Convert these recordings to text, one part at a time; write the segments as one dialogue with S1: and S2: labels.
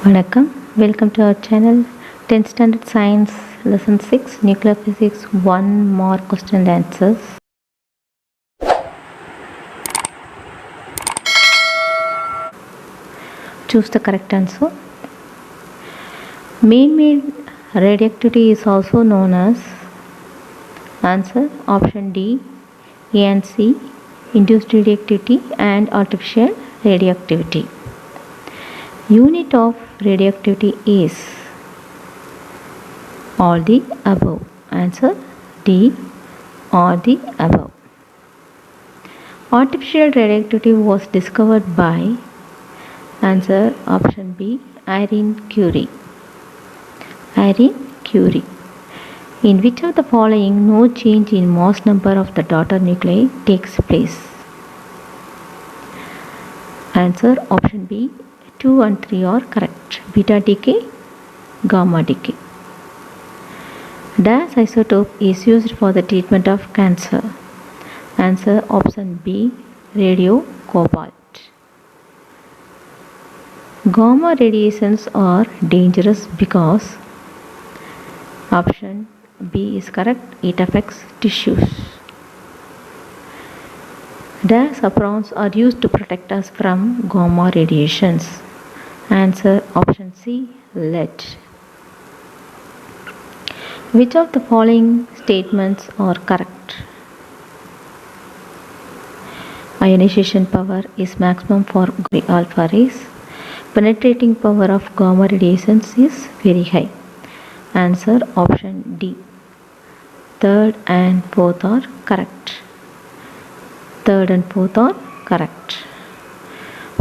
S1: வணக்கம், welcome to our channel. 10th Standard Science Lesson 6 Nuclear Physics 1 more question and answers. Choose the correct answer. Man-made radioactivity is also known as answer option D, A and C, induced radioactivity and artificial radioactivity. Unit of radioactivity is all the above. Answer D, all the above. Artificial radioactivity was discovered by answer option B, Irene Curie. Irene Curie. In which of the following no change in mass number of the daughter nuclei takes place? Answer option B, 2 and 3 are correct. Beta decay, gamma decay. Dash isotope is used for the treatment of cancer. Answer option B, radiocobalt. Gamma radiations are dangerous because option B is correct, it affects tissues. Dash aprons are used to protect us from gamma radiations. Answer option C, lead. Which of the following statements are correct? Ionization power is maximum for alpha rays. Penetrating power of gamma radiations is very high. Answer option D. Third and fourth are correct. Third and fourth are correct.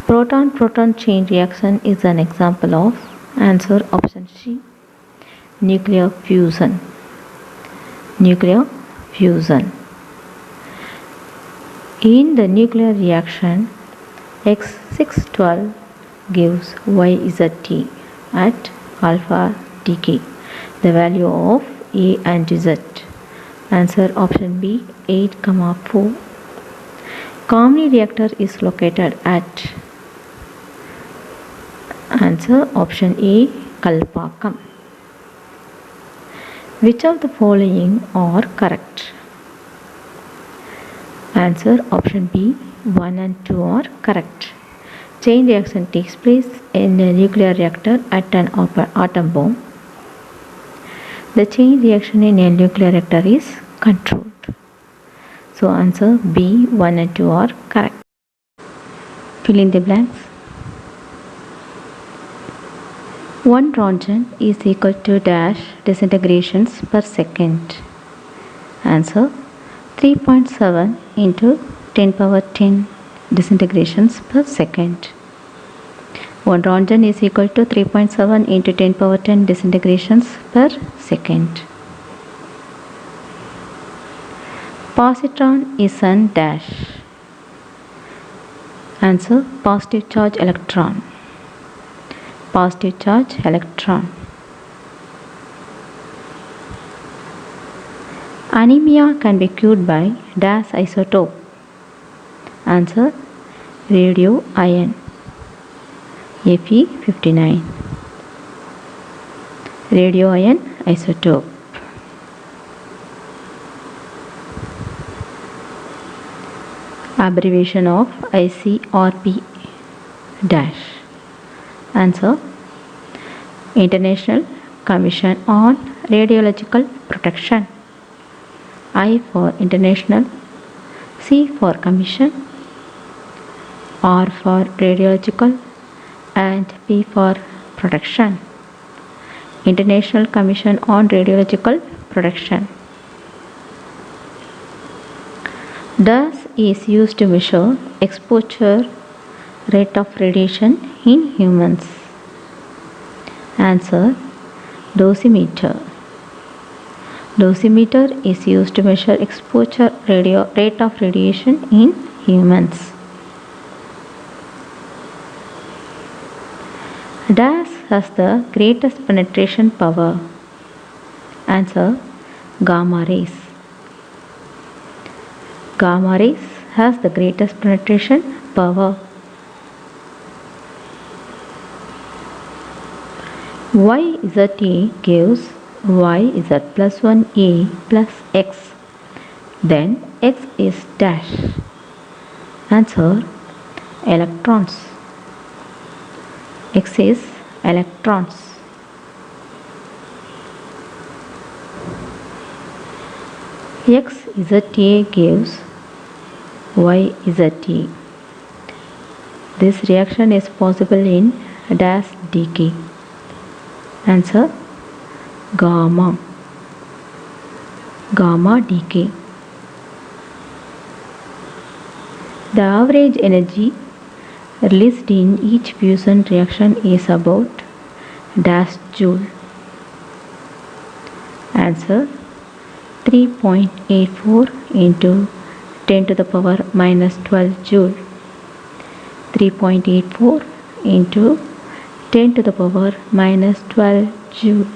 S1: Proton-proton chain reaction is an example of answer option C, nuclear fusion. Nuclear fusion. In the nuclear reaction, X612 gives YZT at alpha decay, the value of A and Z. Answer option B, 8,4. Kavli reactor is located at answer option A, Kalpakam. Which of the following are correct? Answer option B, 1 and 2 are correct. Chain reaction takes place in a nuclear reactor at an atom bomb. The chain reaction in a nuclear reactor is controlled. So answer B, 1 and 2 are correct. Fill in the blanks. 1 Roentgen is equal to dash disintegrations per second. Answer 3.7 into 10 power 10 disintegrations per second. 1 Roentgen is equal to 3.7 into 10 power 10 disintegrations per second. Positron is an dash. Answer positive charge electron. Positive charge electron. Anemia can be cured by dash isotope. Answer radioion. Fe59. Radioion isotope. Abbreviation of ICRP dash. Answer International Commission on Radiological Protection. I for International, C for Commission, R for Radiological and P for Protection. International Commission on Radiological Protection. DAS is used to measure exposure rate of radiation in humans. Answer dosimeter. Dosimeter is used to measure exposure rate of radiation in humans. DAS has the greatest penetration power. Answer gamma rays. Gamma rays has the greatest penetration power. YZA gives YZ plus 1A plus X. Then X is dash. Answer electrons. X is electrons. XZA gives YZA. This reaction is possible in dash decay. Answer gamma. Gamma decay. The average energy released in each fusion reaction is about dash joule. Answer 3.84 into 10 to the power minus 12 joule. 3.84 into 10 to the power minus 12 joule.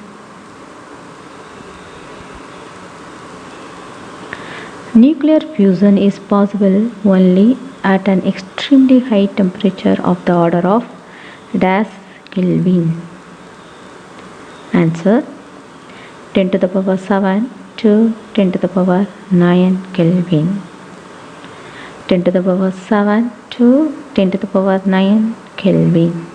S1: Nuclear fusion is possible only at an extremely high temperature of the order of dash Kelvin. Answer 10 to the power 7 to 10 to the power 9 Kelvin. 10 to the power 7 to 10 to the power 9 Kelvin.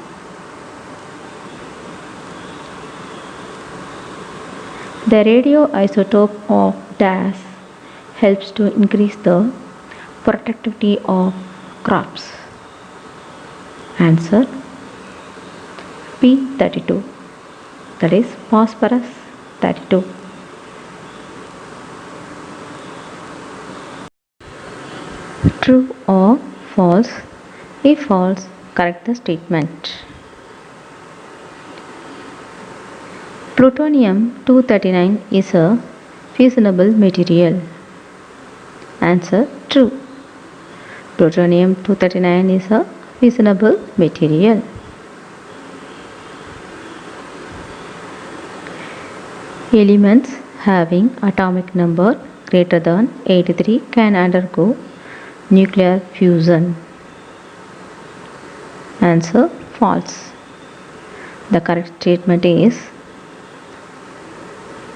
S1: The radioisotope of dash helps to increase the productivity of crops. Answer P32, that is phosphorus 32. True or false? If false, correct the statement. Plutonium-239 is a fissionable material. Answer true. Plutonium-239 is a fissionable material. Elements having atomic number greater than 83 can undergo nuclear fusion. Answer false. The correct statement is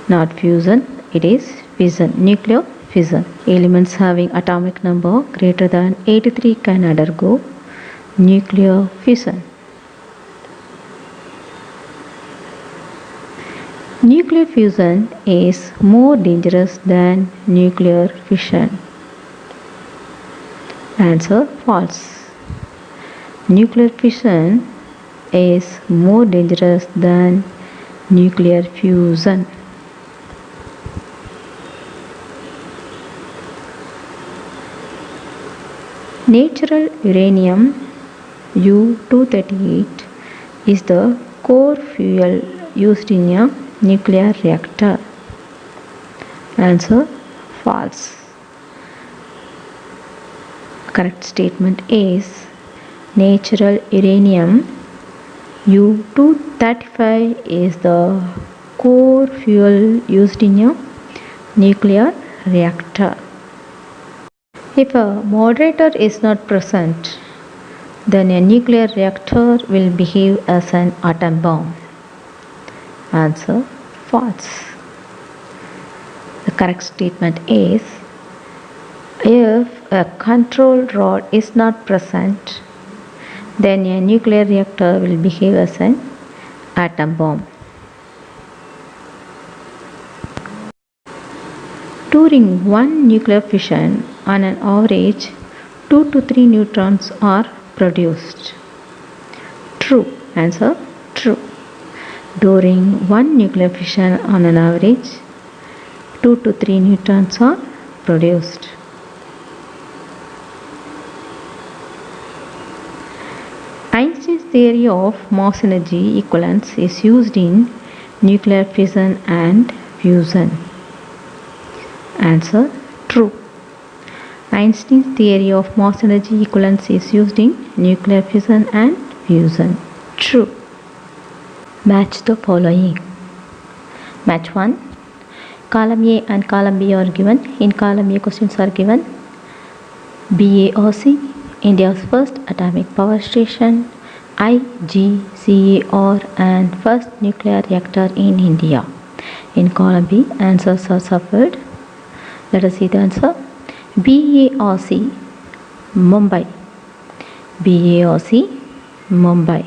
S1: not fusion, it is fission, nuclear fission. Elements having atomic number greater than 83 can undergo nuclear fission. Nuclear fusion is more dangerous than nuclear fission. Answer false. Nuclear fission is more dangerous than nuclear fusion. Natural uranium U-238 is the core fuel used in a nuclear reactor. Answer false. Correct statement is natural uranium U-235 is the core fuel used in a nuclear reactor. If a moderator is not present, then a nuclear reactor will behave as an atom bomb. Answer false. The correct statement is if a control rod is not present, then a nuclear reactor will behave as an atom bomb. During one nuclear fission, on an average, 2 to 3 neutrons are produced. True. Answer true. During one nuclear fission, on an average, 2 to 3 neutrons are produced. Einstein's theory of mass energy equivalence is used in nuclear fission and fusion. Answer true. Einstein's theory of mass energy equivalence is used in nuclear fission and fusion. True. Match the following. Match 1. Column A and column B are given. In column A, questions are given. BARC, India's first atomic power station. IGCAR and first nuclear reactor in India. In column B, answers are shuffled. Let us see the answer. BARC, Mumbai. BARC, Mumbai.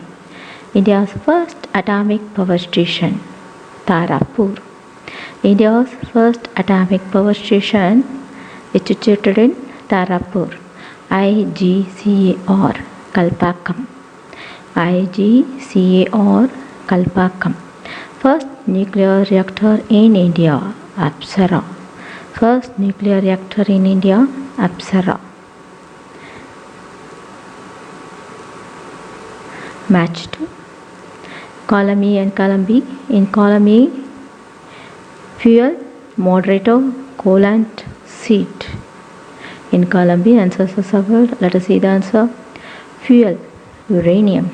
S1: India's first atomic power station, Tarapur. India's first atomic power station is situated in Tarapur. IGCAR, Kalpakkam. IGCAR, Kalpakkam. First nuclear reactor in India, Apsara. First nuclear reactor in India, Apsara. Match 2. Column E and column B. In column E, fuel, moderator, coolant, seat. In column B, answers are shuffled. Let us see the answer. Fuel, uranium.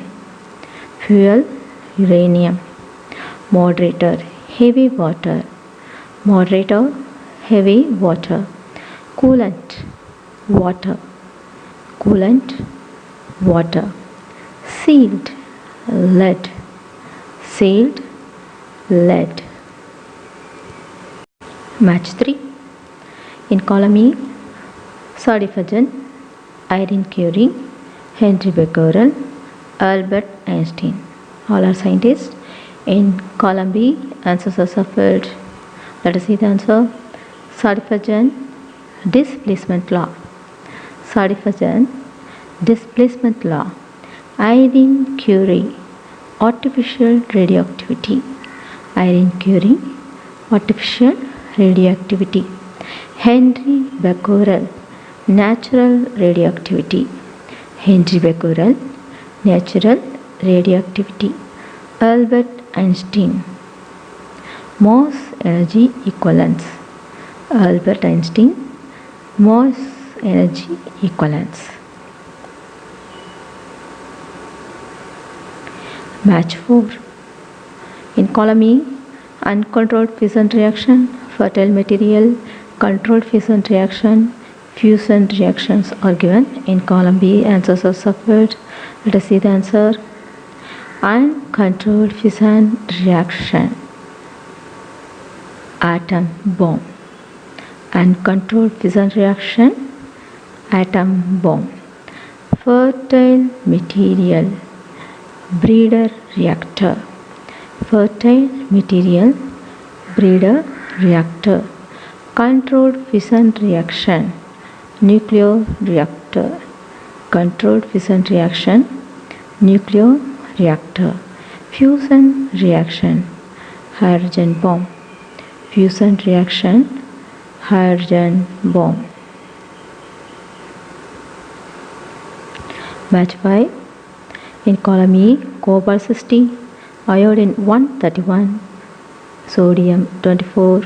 S1: Fuel, uranium. Moderator, heavy water. Moderator, heavy water. Coolant, water. Coolant, water. Sealed, lead. Sealed, lead. Match 3. In column E, Sodifejan, Irene Curie, Henry Becquerel, Albert Einstein. All are scientists. In column B, answers are shuffled. Let us see the answer. Sodifejan, displacement law. Sodifejan, displacement law. Irene Curie, artificial radioactivity. Irene Curie, artificial radioactivity. Henry Becquerel, natural radioactivity. Henry Becquerel, natural radioactivity. Albert Einstein, mass energy equivalence. Albert Einstein, mass energy equivalence. Match 4. In column E, uncontrolled fission reaction, fertile material, controlled fission reaction, fusion reactions are given. In column B, answers are shuffled. Let us see the answer. Uncontrolled fission reaction, atom bomb. Uncontrolled fission reaction, atom bomb. Fertile material, breeder reactor. Fertile material, breeder reactor. Controlled fission reaction, nuclear reactor. Controlled fission reaction, nuclear reactor. Fusion reaction, hydrogen bomb. Fusion reaction, hydrogen bomb. Match 5. In column E, cobalt 60, iodine 131, sodium 24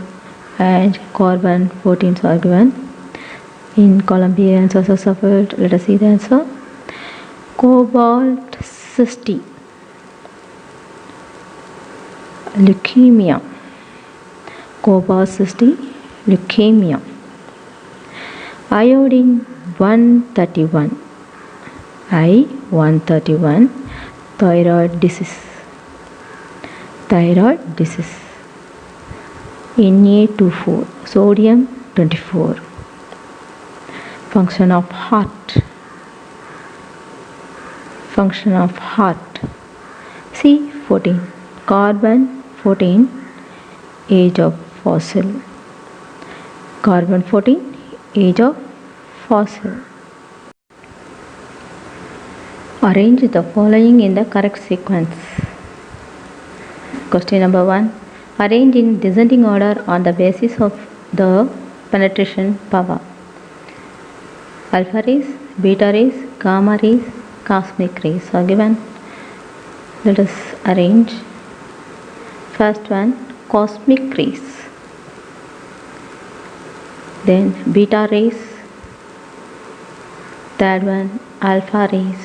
S1: and carbon 14 are given. In column B, answers are shuffled. Let us see the answer. Cobalt 60, leukemia. Cobalt 60, leukemia. Iodine 131, I-131, thyroid disease. Thyroid disease. Na24, sodium 24. Function of heart. Function of heart. C14, carbon 14, age of fossil. Carbon 14, age of fossil. Arrange the following in the correct sequence. Question number 1. Arrange in descending order on the basis of the penetration power. Alpha rays, beta rays, gamma rays, cosmic rays are given. Let us arrange. First one, cosmic rays. Then beta rays. Third one, alpha rays.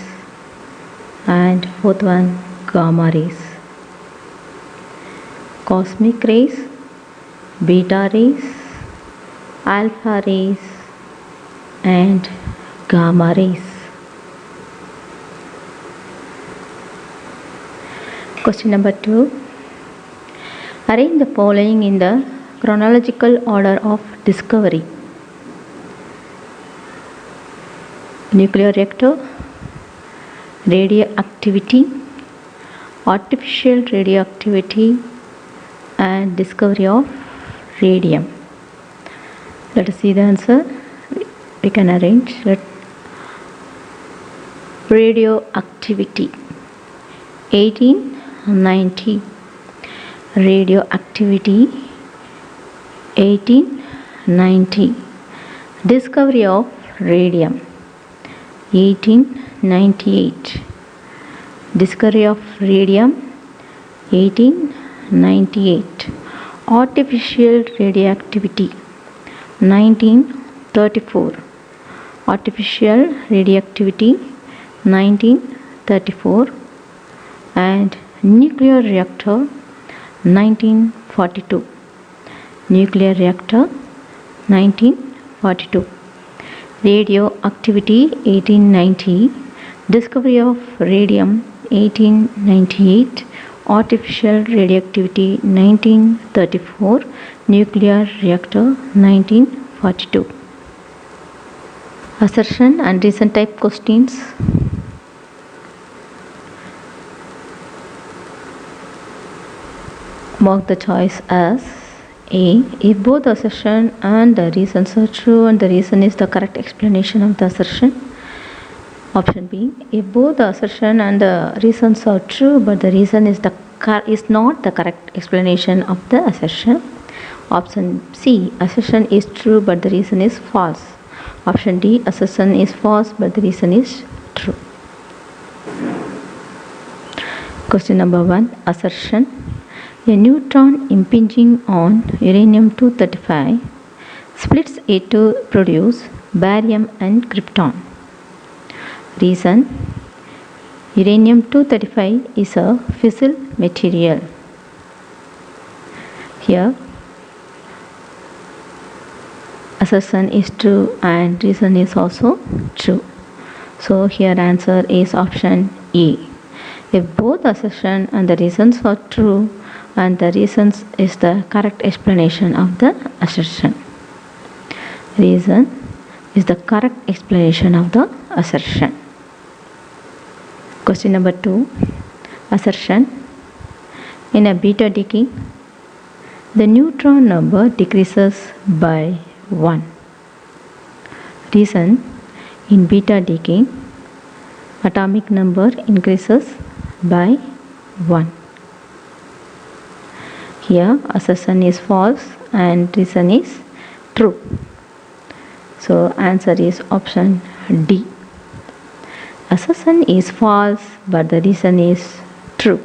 S1: And fourth one, gamma rays. Cosmic rays, beta rays, alpha rays and gamma rays. Question number 2. Arrange the following in the chronological order of discovery. Nuclear reactor, radioactivity, artificial radioactivity, and discovery of radium. Let us see the answer. We can arrange. Radioactivity 1890. Radioactivity 1890. Discovery of radium 1898. Discovery of radium 1898. Artificial radioactivity 1934. Artificial radioactivity 1934. And nuclear reactor 1942. Nuclear reactor 1942. Radioactivity 1890. Discovery of radium 1898. Artificial radioactivity 1934. Nuclear reactor 1942. Assertion and reason type questions. Mark the choice as A. If both the assertion and the reasons are true and the reason is the correct explanation of the assertion. Option B. If both the assertion and the reasons are true but the reason is not the correct explanation of the assertion. Option C. Assertion is true but the reason is false. Option D. Assertion is false but the reason is true. Question number 1. Assertion. A neutron impinging on uranium-235 splits it to produce barium and krypton. Reason. Uranium-235 is a fissile material. Here assertion is true and reason is also true. So here answer is option A. If both assertion and the reasons are true and the reasons is the correct explanation of the assertion. Reason is the correct explanation of the assertion. Question number 2. Assertion. In a beta decay, the neutron number decreases by 1. Reason. In beta decay, atomic number increases by 1. Here assertion is false and reason is true. So answer is option D. Assertion is false but the reason is true.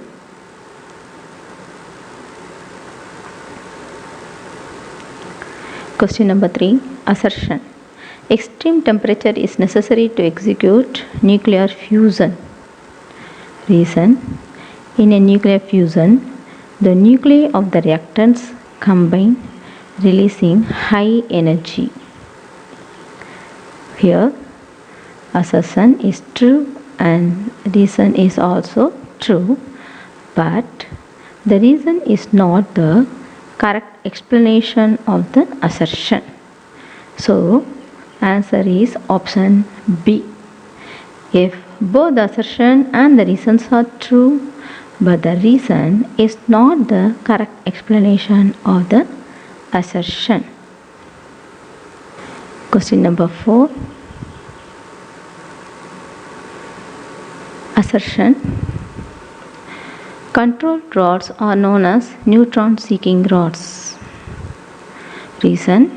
S1: Question number 3. Assertion. Extreme temperature is necessary to execute nuclear fusion. Reason. In a nuclear fusion, the nuclei of the reactants combine, releasing high energy. Here assertion is true and reason is also true, but the reason is not the correct explanation of the assertion. So answer is option B. If both the assertion and the reasons are true but the reason is not the correct explanation of the assertion. Question number 4. Assertion. Control rods are known as neutron seeking rods. Reason.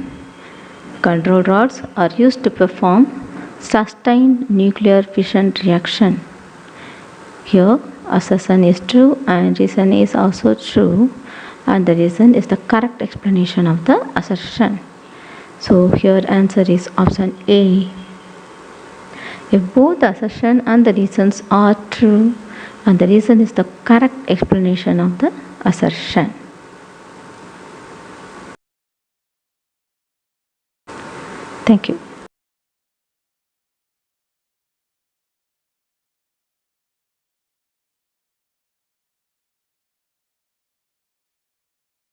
S1: Control rods are used to perform sustained nuclear fission reaction. Here assertion is true and reason is also true and the reason is the correct explanation of the assertion. So here answer is option A. If both the assertion and the reasons are true and the reason is the correct explanation of the assertion. Thank you.